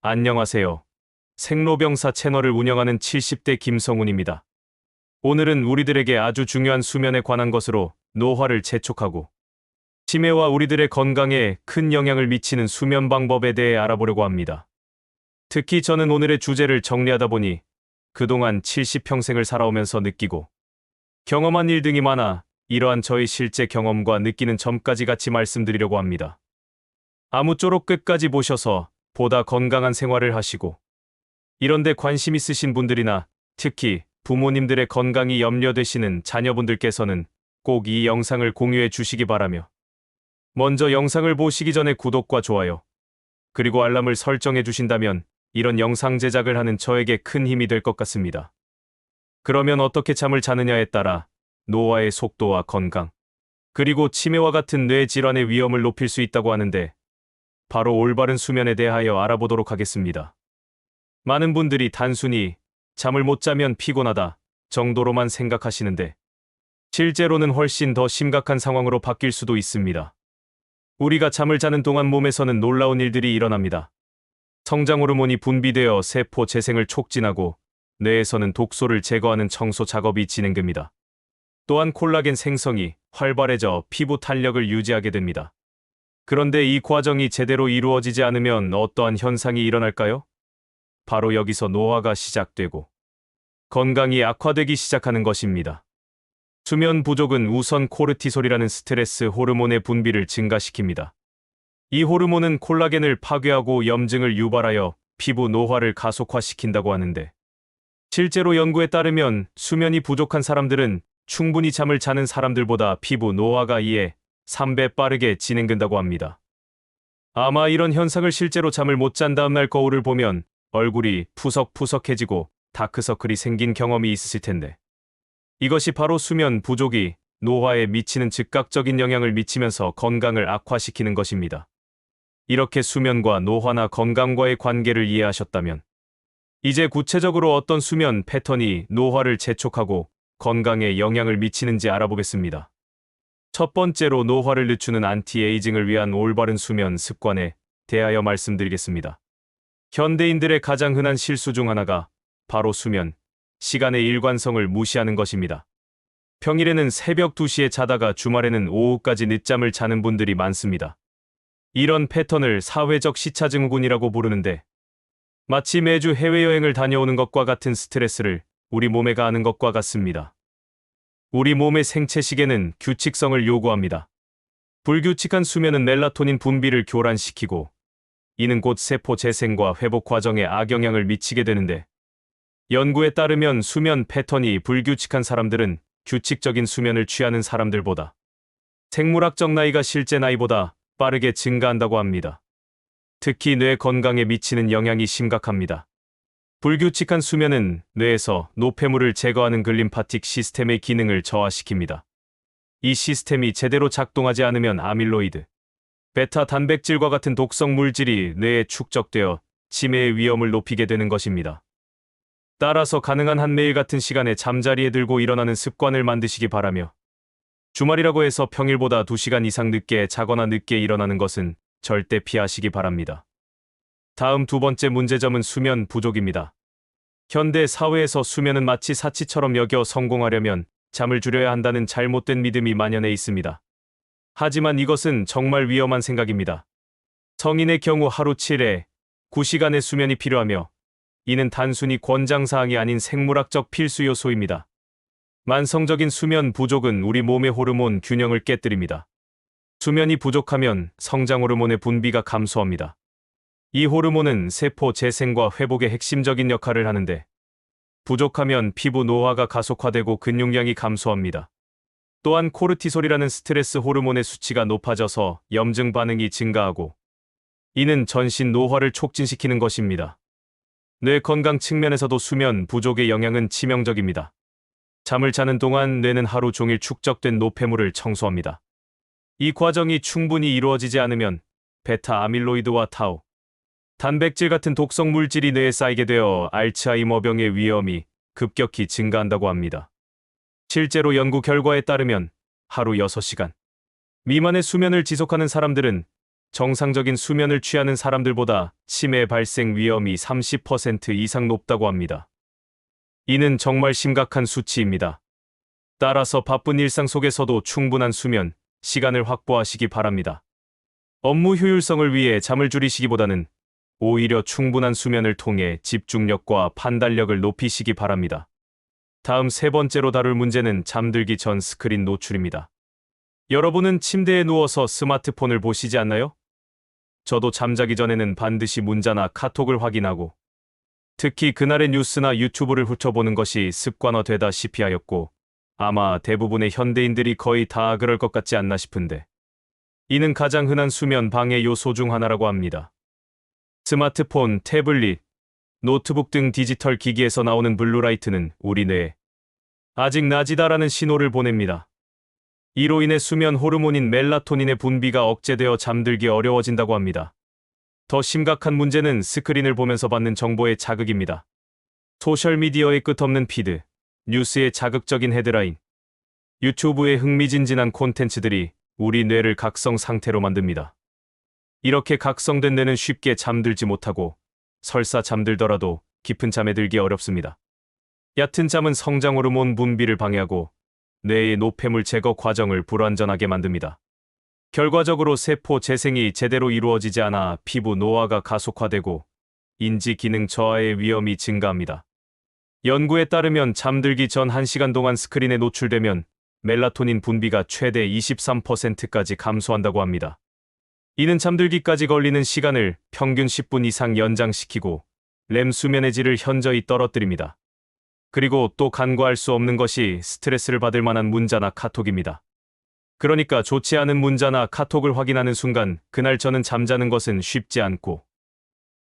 안녕하세요. 생로병사 채널을 운영하는 70대 김성훈입니다. 오늘은 우리들에게 아주 중요한 수면에 관한 것으로 노화를 재촉하고 치매와 우리들의 건강에 큰 영향을 미치는 수면 방법에 대해 알아보려고 합니다. 특히 저는 오늘의 주제를 정리하다 보니 그동안 70평생을 살아오면서 느끼고 경험한 일 등이 많아 이러한 저의 실제 경험과 느끼는 점까지 같이 말씀드리려고 합니다. 아무쪼록 끝까지 보셔서 보다 건강한 생활을 하시고 이런데 관심 있으신 분들이나 특히 부모님들의 건강이 염려되시는 자녀분들께서는 꼭 이 영상을 공유해 주시기 바라며 먼저 영상을 보시기 전에 구독과 좋아요 그리고 알람을 설정해 주신다면 이런 영상 제작을 하는 저에게 큰 힘이 될 것 같습니다. 그러면 어떻게 잠을 자느냐에 따라 노화의 속도와 건강 그리고 치매와 같은 뇌 질환의 위험을 높일 수 있다고 하는데 바로 올바른 수면에 대하여 알아보도록 하겠습니다. 많은 분들이 단순히 잠을 못 자면 피곤하다 정도로만 생각하시는데 실제로는 훨씬 더 심각한 상황으로 바뀔 수도 있습니다. 우리가 잠을 자는 동안 몸에서는 놀라운 일들이 일어납니다. 성장 호르몬이 분비되어 세포 재생을 촉진하고 뇌에서는 독소를 제거하는 청소 작업이 진행됩니다. 또한 콜라겐 생성이 활발해져 피부 탄력을 유지하게 됩니다. 그런데 이 과정이 제대로 이루어지지 않으면 어떠한 현상이 일어날까요? 바로 여기서 노화가 시작되고 건강이 악화되기 시작하는 것입니다. 수면 부족은 우선 코르티솔이라는 스트레스 호르몬의 분비를 증가시킵니다. 이 호르몬은 콜라겐을 파괴하고 염증을 유발하여 피부 노화를 가속화시킨다고 하는데 실제로 연구에 따르면 수면이 부족한 사람들은 충분히 잠을 자는 사람들보다 피부 노화가 2에 3배 빠르게 진행된다고 합니다. 아마 이런 현상을 실제로 잠을 못 잔 다음 날 거울을 보면 얼굴이 푸석푸석해지고 다크서클이 생긴 경험이 있으실 텐데 이것이 바로 수면 부족이 노화에 미치는 즉각적인 영향을 미치면서 건강을 악화시키는 것입니다. 이렇게 수면과 노화나 건강과의 관계를 이해하셨다면 이제 구체적으로 어떤 수면 패턴이 노화를 재촉하고 건강에 영향을 미치는지 알아보겠습니다. 첫 번째로 노화를 늦추는 안티에이징을 위한 올바른 수면 습관에 대하여 말씀드리겠습니다. 현대인들의 가장 흔한 실수 중 하나가 바로 수면, 시간의 일관성을 무시하는 것입니다. 평일에는 새벽 2시에 자다가 주말에는 오후까지 늦잠을 자는 분들이 많습니다. 이런 패턴을 사회적 시차증후군이라고 부르는데 마치 매주 해외여행을 다녀오는 것과 같은 스트레스를 우리 몸에 가하는 것과 같습니다. 우리 몸의 생체 시계는 규칙성을 요구합니다. 불규칙한 수면은 멜라토닌 분비를 교란시키고 이는 곧 세포 재생과 회복 과정에 악영향을 미치게 되는데 연구에 따르면 수면 패턴이 불규칙한 사람들은 규칙적인 수면을 취하는 사람들보다 생물학적 나이가 실제 나이보다 빠르게 증가한다고 합니다. 특히 뇌 건강에 미치는 영향이 심각합니다. 불규칙한 수면은 뇌에서 노폐물을 제거하는 글림파틱 시스템의 기능을 저하시킵니다. 이 시스템이 제대로 작동하지 않으면 아밀로이드, 베타 단백질과 같은 독성 물질이 뇌에 축적되어 치매의 위험을 높이게 되는 것입니다. 따라서 가능한 한 매일 같은 시간에 잠자리에 들고 일어나는 습관을 만드시기 바라며 주말이라고 해서 평일보다 2시간 이상 늦게 자거나 늦게 일어나는 것은 절대 피하시기 바랍니다. 다음 두 번째 문제점은 수면 부족입니다. 현대 사회에서 수면은 마치 사치처럼 여겨 성공하려면 잠을 줄여야 한다는 잘못된 믿음이 만연해 있습니다. 하지만 이것은 정말 위험한 생각입니다. 성인의 경우 하루 7에 9시간의 수면이 필요하며 이는 단순히 권장사항이 아닌 생물학적 필수 요소입니다. 만성적인 수면 부족은 우리 몸의 호르몬 균형을 깨뜨립니다. 수면이 부족하면 성장 호르몬의 분비가 감소합니다. 이 호르몬은 세포 재생과 회복의 핵심적인 역할을 하는데 부족하면 피부 노화가 가속화되고 근육량이 감소합니다. 또한 코르티솔이라는 스트레스 호르몬의 수치가 높아져서 염증 반응이 증가하고 이는 전신 노화를 촉진시키는 것입니다. 뇌 건강 측면에서도 수면 부족의 영향은 치명적입니다. 잠을 자는 동안 뇌는 하루 종일 축적된 노폐물을 청소합니다. 이 과정이 충분히 이루어지지 않으면 베타 아밀로이드와 타우, 단백질 같은 독성 물질이 뇌에 쌓이게 되어 알츠하이머병의 위험이 급격히 증가한다고 합니다. 실제로 연구 결과에 따르면 하루 6시간 미만의 수면을 지속하는 사람들은 정상적인 수면을 취하는 사람들보다 치매 발생 위험이 30% 이상 높다고 합니다. 이는 정말 심각한 수치입니다. 따라서 바쁜 일상 속에서도 충분한 수면, 시간을 확보하시기 바랍니다. 업무 효율성을 위해 잠을 줄이시기보다는 오히려 충분한 수면을 통해 집중력과 판단력을 높이시기 바랍니다. 다음 세 번째로 다룰 문제는 잠들기 전 스크린 노출입니다. 여러분은 침대에 누워서 스마트폰을 보시지 않나요? 저도 잠자기 전에는 반드시 문자나 카톡을 확인하고, 특히 그날의 뉴스나 유튜브를 훑어보는 것이 습관화되다시피 하였고, 아마 대부분의 현대인들이 거의 다 그럴 것 같지 않나 싶은데, 이는 가장 흔한 수면 방해 요소 중 하나라고 합니다. 스마트폰, 태블릿, 노트북 등 디지털 기기에서 나오는 블루라이트는 우리 뇌에 아직 낮이다라는 신호를 보냅니다. 이로 인해 수면 호르몬인 멜라토닌의 분비가 억제되어 잠들기 어려워진다고 합니다. 더 심각한 문제는 스크린을 보면서 받는 정보의 자극입니다. 소셜미디어의 끝없는 피드, 뉴스의 자극적인 헤드라인, 유튜브의 흥미진진한 콘텐츠들이 우리 뇌를 각성 상태로 만듭니다. 이렇게 각성된 뇌는 쉽게 잠들지 못하고 설사 잠들더라도 깊은 잠에 들기 어렵습니다. 얕은 잠은 성장 호르몬 분비를 방해하고 뇌의 노폐물 제거 과정을 불완전하게 만듭니다. 결과적으로 세포 재생이 제대로 이루어지지 않아 피부 노화가 가속화되고 인지 기능 저하의 위험이 증가합니다. 연구에 따르면 잠들기 전 1시간 동안 스크린에 노출되면 멜라토닌 분비가 최대 23%까지 감소한다고 합니다. 이는 잠들기까지 걸리는 시간을 평균 10분 이상 연장시키고 렘 수면의 질을 현저히 떨어뜨립니다. 그리고 또 간과할 수 없는 것이 스트레스를 받을 만한 문자나 카톡입니다. 그러니까 좋지 않은 문자나 카톡을 확인하는 순간 그날 저는 잠자는 것은 쉽지 않고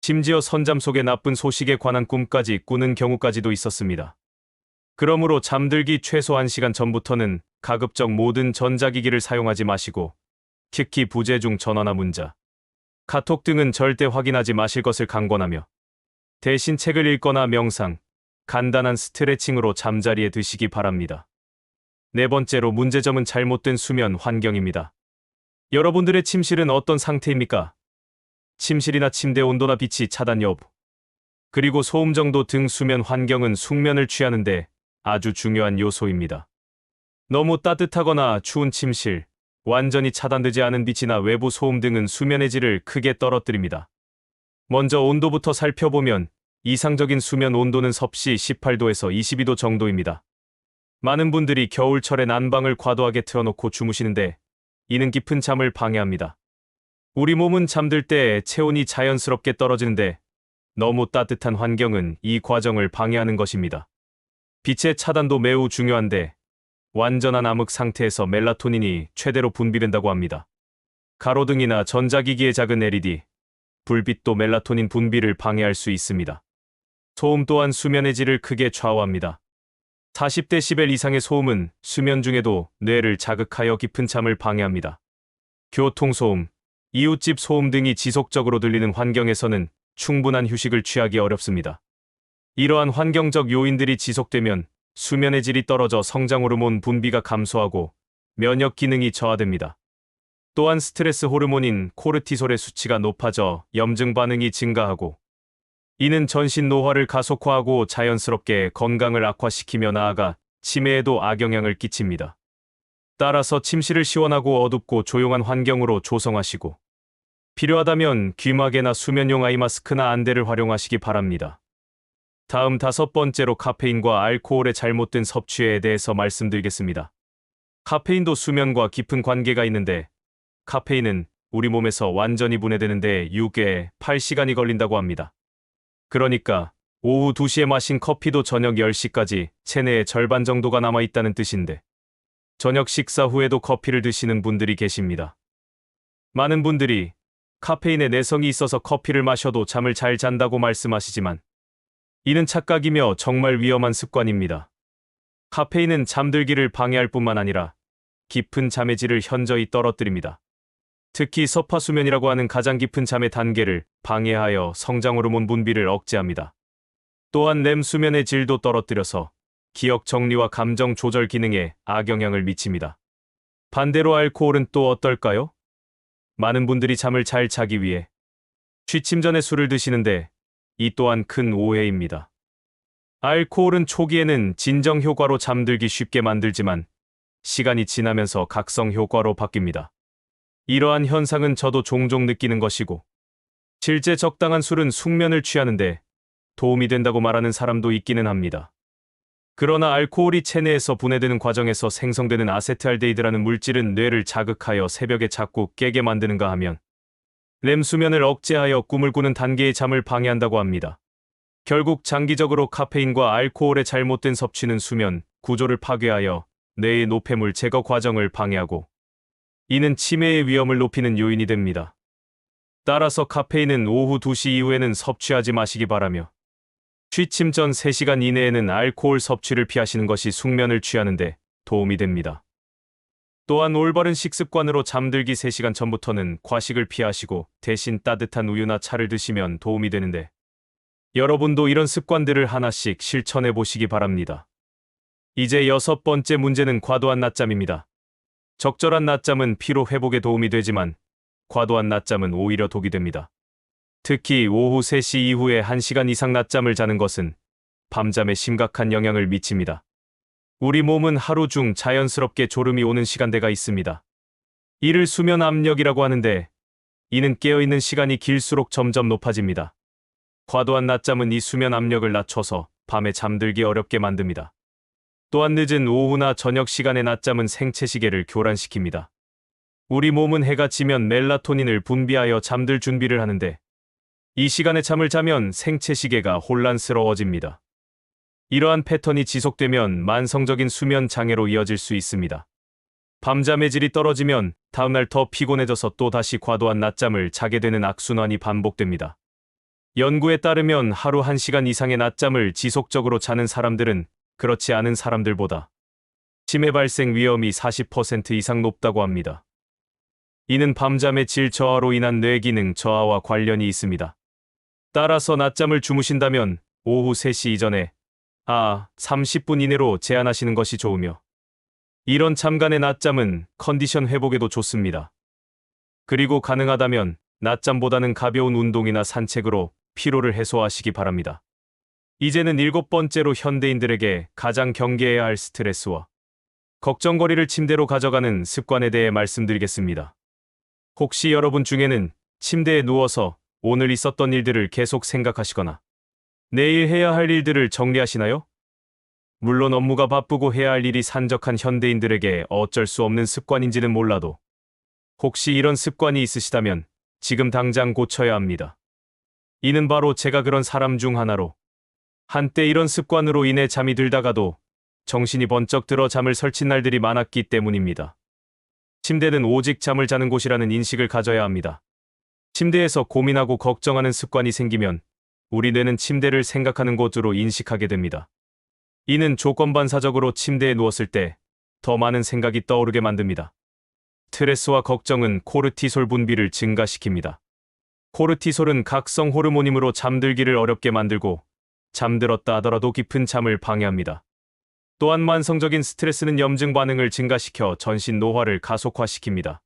심지어 선잠 속에 나쁜 소식에 관한 꿈까지 꾸는 경우까지도 있었습니다. 그러므로 잠들기 최소 1시간 전부터는 가급적 모든 전자기기를 사용하지 마시고 특히 부재중 전화나 문자, 카톡 등은 절대 확인하지 마실 것을 강권하며 대신 책을 읽거나 명상, 간단한 스트레칭으로 잠자리에 드시기 바랍니다. 네 번째로 문제점은 잘못된 수면 환경입니다. 여러분들의 침실은 어떤 상태입니까? 침실이나 침대 온도나 빛이 차단 여부, 그리고 소음 정도 등 수면 환경은 숙면을 취하는데 아주 중요한 요소입니다. 너무 따뜻하거나 추운 침실, 완전히 차단되지 않은 빛이나 외부 소음 등은 수면의 질을 크게 떨어뜨립니다. 먼저 온도부터 살펴보면 이상적인 수면 온도는 섭씨 18도에서 22도 정도입니다. 많은 분들이 겨울철에 난방을 과도하게 틀어놓고 주무시는데 이는 깊은 잠을 방해합니다. 우리 몸은 잠들 때 체온이 자연스럽게 떨어지는데 너무 따뜻한 환경은 이 과정을 방해하는 것입니다. 빛의 차단도 매우 중요한데 완전한 암흑 상태에서 멜라토닌이 최대로 분비된다고 합니다. 가로등이나 전자기기의 작은 LED, 불빛도 멜라토닌 분비를 방해할 수 있습니다. 소음 또한 수면의 질을 크게 좌우합니다. 40데시벨 이상의 소음은 수면 중에도 뇌를 자극하여 깊은 잠을 방해합니다. 교통소음, 이웃집 소음 등이 지속적으로 들리는 환경에서는 충분한 휴식을 취하기 어렵습니다. 이러한 환경적 요인들이 지속되면 수면의 질이 떨어져 성장 호르몬 분비가 감소하고 면역 기능이 저하됩니다. 또한 스트레스 호르몬인 코르티솔의 수치가 높아져 염증 반응이 증가하고 이는 전신 노화를 가속화하고 자연스럽게 건강을 악화시키며 나아가 치매에도 악영향을 끼칩니다. 따라서 침실을 시원하고 어둡고 조용한 환경으로 조성하시고 필요하다면 귀마개나 수면용 아이 마스크나 안대를 활용하시기 바랍니다. 다음 5번째로 카페인과 알코올의 잘못된 섭취에 대해서 말씀드리겠습니다. 카페인도 수면과 깊은 관계가 있는데 카페인은 우리 몸에서 완전히 분해되는데 6에 8시간이 걸린다고 합니다. 그러니까 오후 2시에 마신 커피도 저녁 10시까지 체내의 절반 정도가 남아있다는 뜻인데 저녁 식사 후에도 커피를 드시는 분들이 계십니다. 많은 분들이 카페인에 내성이 있어서 커피를 마셔도 잠을 잘 잔다고 말씀하시지만 이는 착각이며 정말 위험한 습관입니다. 카페인은 잠들기를 방해할 뿐만 아니라 깊은 잠의 질을 현저히 떨어뜨립니다. 특히 서파수면이라고 하는 가장 깊은 잠의 단계를 방해하여 성장 호르몬 분비를 억제합니다. 또한 렘 수면의 질도 떨어뜨려서 기억 정리와 감정 조절 기능에 악영향을 미칩니다. 반대로 알코올은 또 어떨까요? 많은 분들이 잠을 잘 자기 위해 취침 전에 술을 드시는데 이 또한 큰 오해입니다. 알코올은 초기에는 진정 효과로 잠들기 쉽게 만들지만 시간이 지나면서 각성 효과로 바뀝니다. 이러한 현상은 저도 종종 느끼는 것이고, 실제 적당한 술은 숙면을 취하는데 도움이 된다고 말하는 사람도 있기는 합니다. 그러나 알코올이 체내에서 분해되는 과정에서 생성되는 아세트알데히드라는 물질은 뇌를 자극하여 새벽에 자꾸 깨게 만드는가 하면 렘 수면을 억제하여 꿈을 꾸는 단계의 잠을 방해한다고 합니다. 결국 장기적으로 카페인과 알코올의 잘못된 섭취는 수면 구조를 파괴하여 뇌의 노폐물 제거 과정을 방해하고, 이는 치매의 위험을 높이는 요인이 됩니다. 따라서 카페인은 오후 2시 이후에는 섭취하지 마시기 바라며, 취침 전 3시간 이내에는 알코올 섭취를 피하시는 것이 숙면을 취하는 데 도움이 됩니다. 또한 올바른 식습관으로 잠들기 3시간 전부터는 과식을 피하시고 대신 따뜻한 우유나 차를 드시면 도움이 되는데, 여러분도 이런 습관들을 하나씩 실천해 보시기 바랍니다. 이제 6번째 문제는 과도한 낮잠입니다. 적절한 낮잠은 피로 회복에 도움이 되지만 과도한 낮잠은 오히려 독이 됩니다. 특히 오후 3시 이후에 1시간 이상 낮잠을 자는 것은 밤잠에 심각한 영향을 미칩니다. 우리 몸은 하루 중 자연스럽게 졸음이 오는 시간대가 있습니다. 이를 수면 압력이라고 하는데, 이는 깨어있는 시간이 길수록 점점 높아집니다. 과도한 낮잠은 이 수면 압력을 낮춰서 밤에 잠들기 어렵게 만듭니다. 또한 늦은 오후나 저녁 시간의 낮잠은 생체 시계를 교란시킵니다. 우리 몸은 해가 지면 멜라토닌을 분비하여 잠들 준비를 하는데, 이 시간에 잠을 자면 생체 시계가 혼란스러워집니다. 이러한 패턴이 지속되면 만성적인 수면 장애로 이어질 수 있습니다. 밤잠의 질이 떨어지면 다음날 더 피곤해져서 또 다시 과도한 낮잠을 자게 되는 악순환이 반복됩니다. 연구에 따르면 하루 1시간 이상의 낮잠을 지속적으로 자는 사람들은 그렇지 않은 사람들보다 치매 발생 위험이 40% 이상 높다고 합니다. 이는 밤잠의 질 저하로 인한 뇌기능 저하와 관련이 있습니다. 따라서 낮잠을 주무신다면 오후 3시 이전에 30분 이내로 제한하시는 것이 좋으며, 이런 잠깐의 낮잠은 컨디션 회복에도 좋습니다. 그리고 가능하다면 낮잠보다는 가벼운 운동이나 산책으로 피로를 해소하시기 바랍니다. 이제는 7번째로 현대인들에게 가장 경계해야 할 스트레스와 걱정거리를 침대로 가져가는 습관에 대해 말씀드리겠습니다. 혹시 여러분 중에는 침대에 누워서 오늘 있었던 일들을 계속 생각하시거나 내일 해야 할 일들을 정리하시나요? 물론 업무가 바쁘고 해야 할 일이 산적한 현대인들에게 어쩔 수 없는 습관인지는 몰라도, 혹시 이런 습관이 있으시다면 지금 당장 고쳐야 합니다. 이는 바로 제가 그런 사람 중 하나로, 한때 이런 습관으로 인해 잠이 들다가도 정신이 번쩍 들어 잠을 설친 날들이 많았기 때문입니다. 침대는 오직 잠을 자는 곳이라는 인식을 가져야 합니다. 침대에서 고민하고 걱정하는 습관이 생기면 우리 뇌는 침대를 생각하는 곳으로 인식하게 됩니다. 이는 조건반사적으로 침대에 누웠을 때 더 많은 생각이 떠오르게 만듭니다. 스트레스와 걱정은 코르티솔 분비를 증가시킵니다. 코르티솔은 각성 호르몬이므로 잠들기를 어렵게 만들고 잠들었다 하더라도 깊은 잠을 방해합니다. 또한 만성적인 스트레스는 염증 반응을 증가시켜 전신 노화를 가속화시킵니다.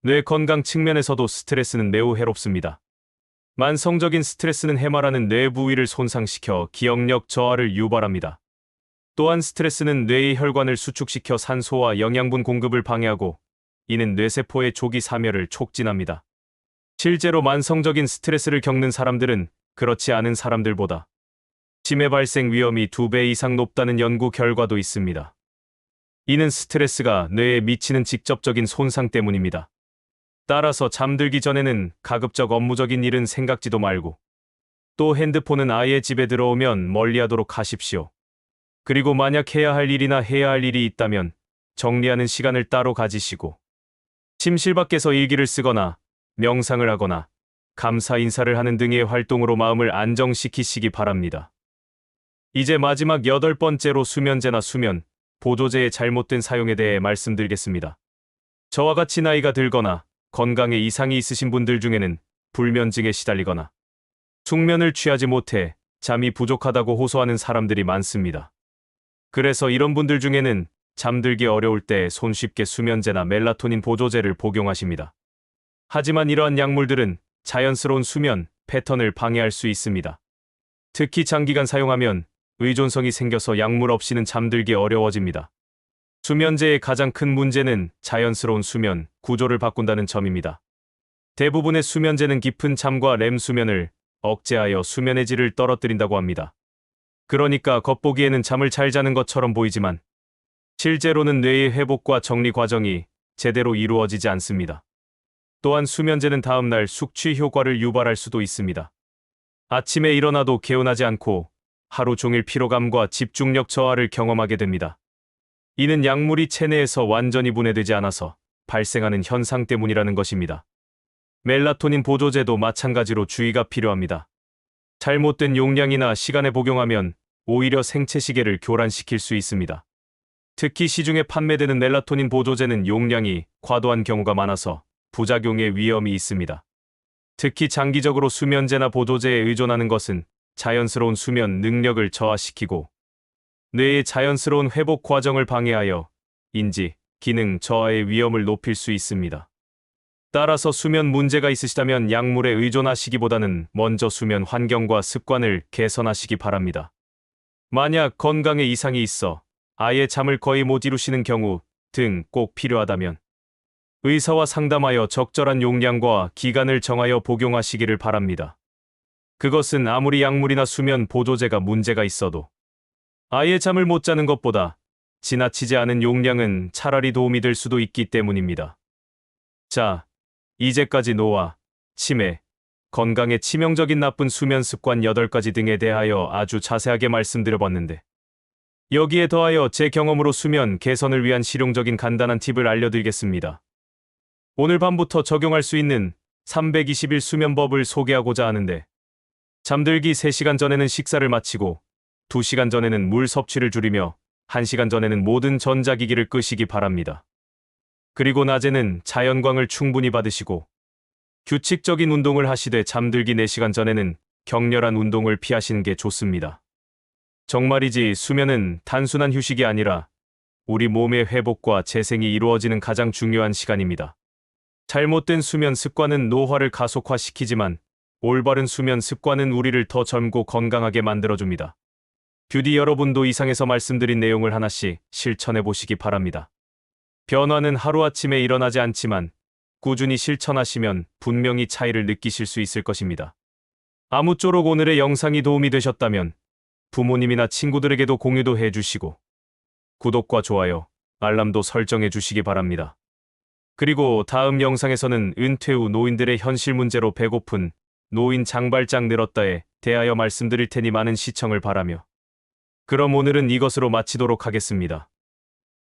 뇌 건강 측면에서도 스트레스는 매우 해롭습니다. 만성적인 스트레스는 해마라는 뇌 부위를 손상시켜 기억력 저하를 유발합니다. 또한 스트레스는 뇌의 혈관을 수축시켜 산소와 영양분 공급을 방해하고, 이는 뇌세포의 조기 사멸을 촉진합니다. 실제로 만성적인 스트레스를 겪는 사람들은 그렇지 않은 사람들보다 치매 발생 위험이 2배 이상 높다는 연구 결과도 있습니다. 이는 스트레스가 뇌에 미치는 직접적인 손상 때문입니다. 따라서 잠들기 전에는 가급적 업무적인 일은 생각지도 말고, 또 핸드폰은 아예 집에 들어오면 멀리하도록 하십시오. 그리고 만약 해야 할 일이나 해야 할 일이 있다면 정리하는 시간을 따로 가지시고, 침실 밖에서 일기를 쓰거나 명상을 하거나 감사 인사를 하는 등의 활동으로 마음을 안정시키시기 바랍니다. 이제 마지막 8번째로 수면제나 수면 보조제의 잘못된 사용에 대해 말씀드리겠습니다. 저와 같이 나이가 들거나 건강에 이상이 있으신 분들 중에는 불면증에 시달리거나 숙면을 취하지 못해 잠이 부족하다고 호소하는 사람들이 많습니다. 그래서 이런 분들 중에는 잠들기 어려울 때 손쉽게 수면제나 멜라토닌 보조제를 복용하십니다. 하지만 이러한 약물들은 자연스러운 수면 패턴을 방해할 수 있습니다. 특히 장기간 사용하면 의존성이 생겨서 약물 없이는 잠들기 어려워집니다. 수면제의 가장 큰 문제는 자연스러운 수면 구조를 바꾼다는 점입니다. 대부분의 수면제는 깊은 잠과 렘 수면을 억제하여 수면의 질을 떨어뜨린다고 합니다. 그러니까 겉보기에는 잠을 잘 자는 것처럼 보이지만 실제로는 뇌의 회복과 정리 과정이 제대로 이루어지지 않습니다. 또한 수면제는 다음날 숙취 효과를 유발할 수도 있습니다. 아침에 일어나도 개운하지 않고 하루 종일 피로감과 집중력 저하를 경험하게 됩니다. 이는 약물이 체내에서 완전히 분해되지 않아서 발생하는 현상 때문이라는 것입니다. 멜라토닌 보조제도 마찬가지로 주의가 필요합니다. 잘못된 용량이나 시간에 복용하면 오히려 생체 시계를 교란시킬 수 있습니다. 특히 시중에 판매되는 멜라토닌 보조제는 용량이 과도한 경우가 많아서 부작용의 위험이 있습니다. 특히 장기적으로 수면제나 보조제에 의존하는 것은 자연스러운 수면 능력을 저하시키고 뇌의 자연스러운 회복 과정을 방해하여 인지, 기능 저하의 위험을 높일 수 있습니다. 따라서 수면 문제가 있으시다면 약물에 의존하시기보다는 먼저 수면 환경과 습관을 개선하시기 바랍니다. 만약 건강에 이상이 있어 아예 잠을 거의 못 이루시는 경우 등 꼭 필요하다면 의사와 상담하여 적절한 용량과 기간을 정하여 복용하시기를 바랍니다. 그것은 아무리 약물이나 수면 보조제가 문제가 있어도 아예 잠을 못 자는 것보다 지나치지 않은 용량은 차라리 도움이 될 수도 있기 때문입니다. 자, 이제까지 노화, 치매, 건강에 치명적인 나쁜 수면 습관 8가지 등에 대하여 아주 자세하게 말씀드려봤는데 여기에 더하여 제 경험으로 수면 개선을 위한 실용적인 간단한 팁을 알려드리겠습니다. 오늘 밤부터 적용할 수 있는 321 수면법을 소개하고자 하는데 잠들기 3시간 전에는 식사를 마치고 2시간 전에는 물 섭취를 줄이며 1시간 전에는 모든 전자기기를 끄시기 바랍니다. 그리고 낮에는 자연광을 충분히 받으시고 규칙적인 운동을 하시되 잠들기 4시간 전에는 격렬한 운동을 피하시는 게 좋습니다. 정말이지 수면은 단순한 휴식이 아니라 우리 몸의 회복과 재생이 이루어지는 가장 중요한 시간입니다. 잘못된 수면 습관은 노화를 가속화시키지만 올바른 수면 습관은 우리를 더 젊고 건강하게 만들어줍니다. 뷰티 여러분도 이상에서 말씀드린 내용을 하나씩 실천해 보시기 바랍니다. 변화는 하루아침에 일어나지 않지만 꾸준히 실천하시면 분명히 차이를 느끼실 수 있을 것입니다. 아무쪼록 오늘의 영상이 도움이 되셨다면 부모님이나 친구들에게도 공유도 해주시고 구독과 좋아요, 알람도 설정해 주시기 바랍니다. 그리고 다음 영상에서는 은퇴 후 노인들의 현실 문제로 배고픈 노인 장발장 늘었다에 대하여 말씀드릴 테니 많은 시청을 바라며 그럼 오늘은 이것으로 마치도록 하겠습니다.